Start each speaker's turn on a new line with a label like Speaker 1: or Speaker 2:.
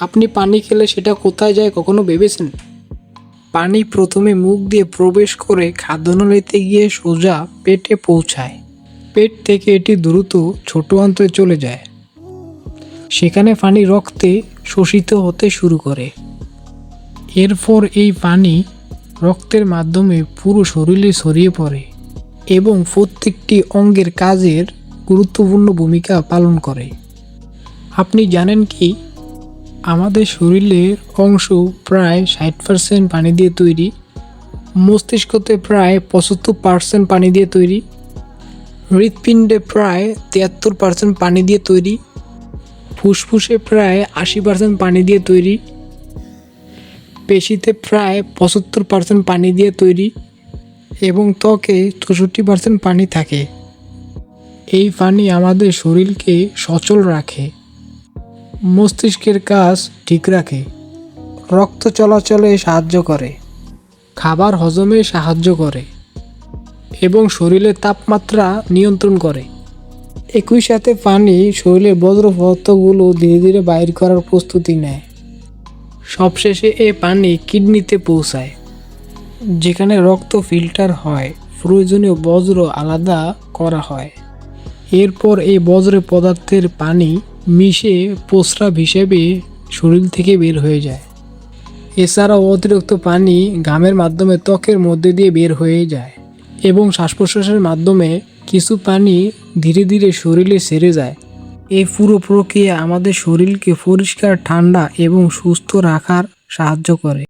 Speaker 1: আপনি পানি খেলে সেটা কোথায় যায় কখনো ভেবেছেন? পানি প্রথমে মুখ দিয়ে প্রবেশ করে খাদ্যনালীতে গিয়ে সোজা পেটে পৌঁছায়। পেট থেকে এটি দ্রুত ছোট অন্ত্রে চলে যায়। সেখানে পানি রক্তে শোষিত হতে শুরু করে। এরপর এই পানি রক্তের মাধ্যমে পুরো শরীরে ছড়িয়ে পড়ে এবং প্রত্যেকটি অঙ্গের কাজের গুরুত্বপূর্ণ ভূমিকা পালন করে। আপনি জানেন কি, আমাদের শরীরের অংশ প্রায় 60% পানি দিয়ে তৈরি, মস্তিষ্কতে প্রায় 75% পানি দিয়ে তৈরি, হৃৎপিণ্ডে প্রায় 73% পানি দিয়ে তৈরি, ফুসফুসে প্রায় 80% পানি দিয়ে তৈরি, পেশিতে প্রায় 75% পানি দিয়ে তৈরি এবং ত্বকে 64% পানি থাকে। এই পানি আমাদের শরীরকে সচল রাখে, মস্তিষ্কের কাজ ঠিক রাখে, রক্ত চলাচলে সাহায্য করে, খাবার হজমে সাহায্য করে এবং শরীরের তাপমাত্রা নিয়ন্ত্রণ করে। একই সাথে পানি শরীরের বজ্র পদার্থগুলো ধীরে ধীরে বাইর করার প্রস্তুতি নেয়। সবশেষে এই পানি কিডনিতে পৌঁছায়, যেখানে রক্ত ফিল্টার হয়, প্রয়োজনীয় বজ্র আলাদা করা হয়। এরপর এই বজ্র পদার্থের পানি মিশে প্রস্রাব হিসেবে শরীর থেকে বের হয়ে যায়। এছাড়াও অতিরিক্ত পানি ঘামের মাধ্যমে ত্বকের মধ্যে দিয়ে বের হয়ে যায় এবং শ্বাস প্রশ্বাসের মাধ্যমে কিছু পানি ধীরে ধীরে শরীরে সেরে যায়। এই পুরো প্রক্রিয়া আমাদের শরীরকে পরিষ্কার, ঠান্ডা এবং সুস্থ রাখার সাহায্য করে।